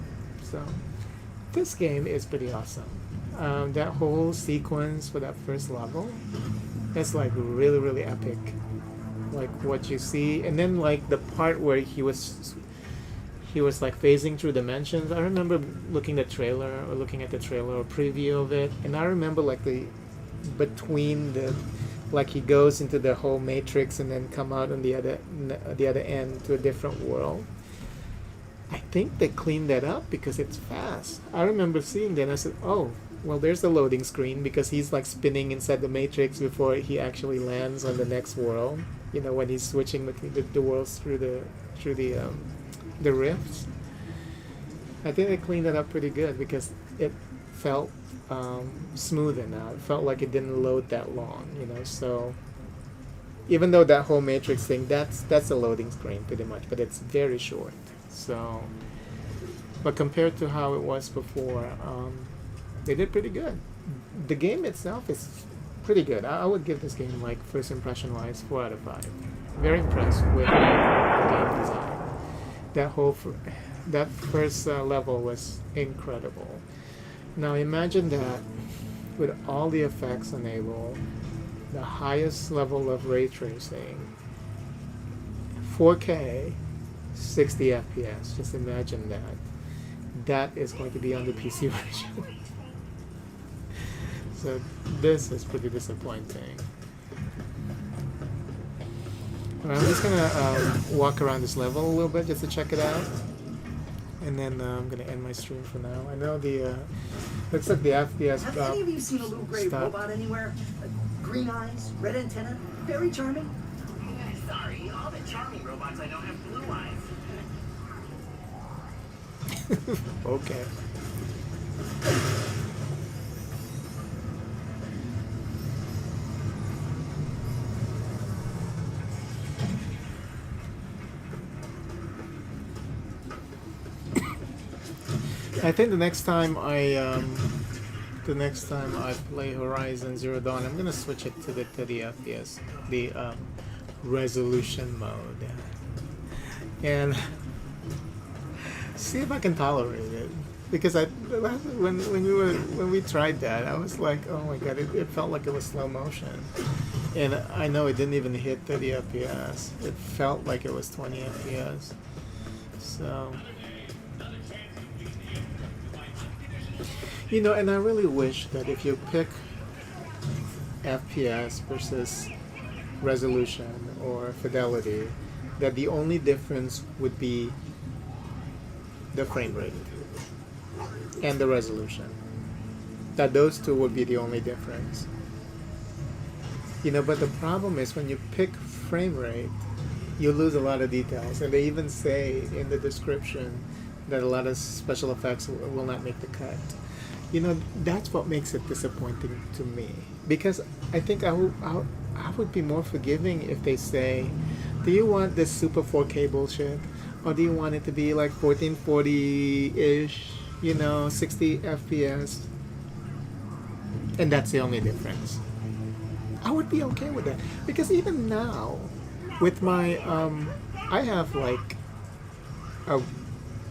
So, this game is pretty awesome. That whole sequence for that first level, it's like really epic. Like what you see, and then like the part where he was like phasing through dimensions. I remember looking at the trailer or preview of it, and I remember like like he goes into the whole matrix and then come out on the other end to a different world. I think they cleaned that up because it's fast. I remember seeing that and I said, oh, well, there's the loading screen, because he's like spinning inside the matrix before he actually lands on the next world. When he's switching between the worlds through the rifts. I think they cleaned that up pretty good because it felt smoother now. It felt like it didn't load that long, So even though that whole matrix thing, that's a loading screen pretty much, but it's very short. So, but compared to how it was before, they did pretty good. The game itself is pretty good. I would give this game, like, first impression wise, 4 out of 5. Very impressed with the game design. That first level was incredible. Now imagine that with all the effects enabled, the highest level of ray tracing, 4K, 60 FPS. Just imagine that. That is going to be on the PC version. So this is pretty disappointing. Well, I'm just gonna walk around this level a little bit just to check it out, and then I'm gonna end my stream for now. I know the looks like the FPS. Have any of you seen a little gray robot anywhere? Green eyes, red antenna, very charming. Sorry, all the charming robots I know have blue eyes. Okay. I think the next time I play Horizon Zero Dawn, I'm gonna switch it to the 30 FPS, the resolution mode, and see if I can tolerate it. Because when we tried that, I was like, oh my god, it felt like it was slow motion, and I know it didn't even hit 30 FPS. It felt like it was 20 FPS. So, you know, and I really wish that if you pick FPS versus resolution or fidelity, that the only difference would be the frame rate and the resolution. That those two would be the only difference. You know, but the problem is when you pick frame rate, you lose a lot of details, and they even say in the description that a lot of special effects will not make the cut. You know, that's what makes it disappointing to me, because I think I would be more forgiving if they say, do you want this super 4K bullshit, or do you want it to be like 1440-ish, you know, 60 FPS, and that's the only difference. I would be okay with that, because even now with my I have like a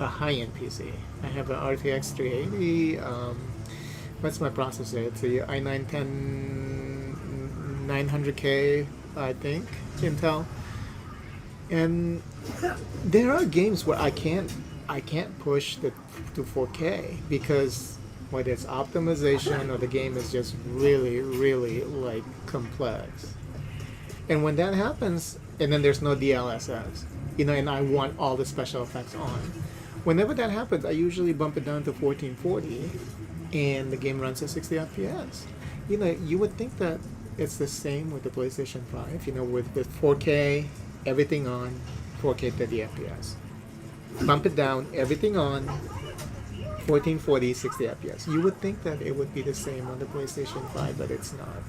high-end PC. I have an RTX 380. What's my processor? It's a i9-10 900K, I think, Intel. And there are games where I can't push to 4K because whether it's optimization or the game is just really like complex. And when that happens, and then there's no DLSS, you know, and I want all the special effects on. Whenever that happens, I usually bump it down to 1440, and the game runs at 60 FPS. You know, you would think that it's the same with the PlayStation 5, you know, with 4K, everything on, 4K 30 FPS. Bump it down, everything on, 1440, 60 FPS. You would think that it would be the same on the PlayStation 5, but it's not.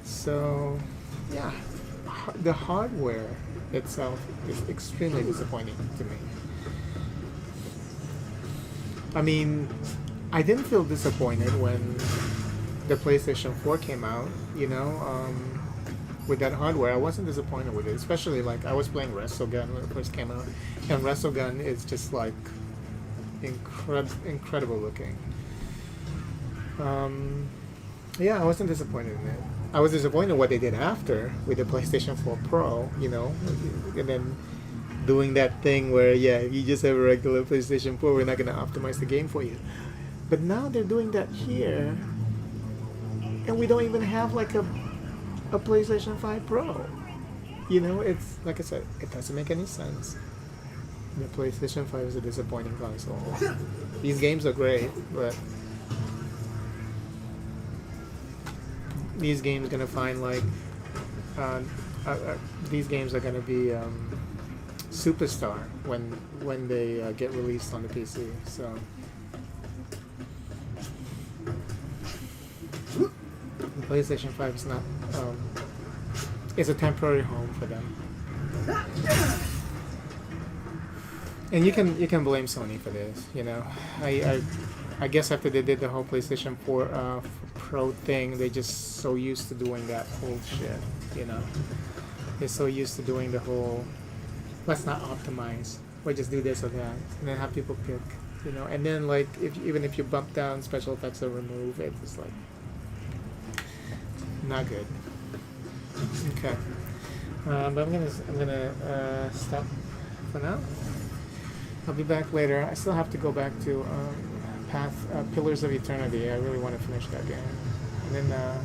So, yeah, the hardware itself is extremely disappointing to me. I mean, I didn't feel disappointed when the PlayStation 4 came out, you know, with that hardware. I wasn't disappointed with it, especially like I was playing Resogun when it first came out, and Resogun is just like incredible looking. Yeah, I wasn't disappointed in it. I was disappointed what they did after with the PlayStation 4 Pro, you know, and then doing that thing where, yeah, if you just have a regular PlayStation 4, we're not going to optimize the game for you. But now they're doing that here, and we don't even have like a PlayStation 5 Pro. You know, it's, like I said, it doesn't make any sense. The PlayStation 5 is a disappointing console. These games are great, but these games gonna find like these games are gonna be superstar when they get released on the PC. So the PlayStation 5 is not it's a temporary home for them. And you can blame Sony for this, you know. I guess after they did the whole PlayStation 4 Pro thing, they just so used to doing that whole shit, you know. They're so used to doing the whole, let's not optimize, or just do this or that, and then have people pick, you know. And then like even if you bump down special effects or remove it, it's like not good. Okay, but I'm gonna stop for now. I'll be back later. I still have to go back to Pillars of Eternity. I really want to finish that game. And then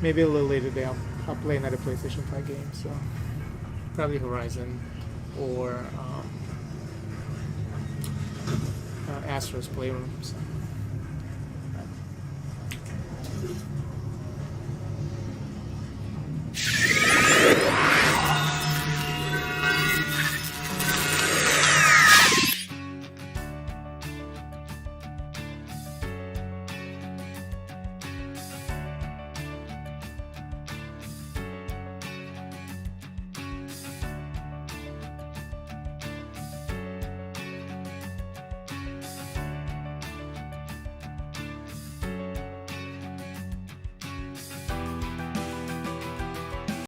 maybe a little later today I'll play another PlayStation 5 game. So probably Horizon or Astro's Playroom. So.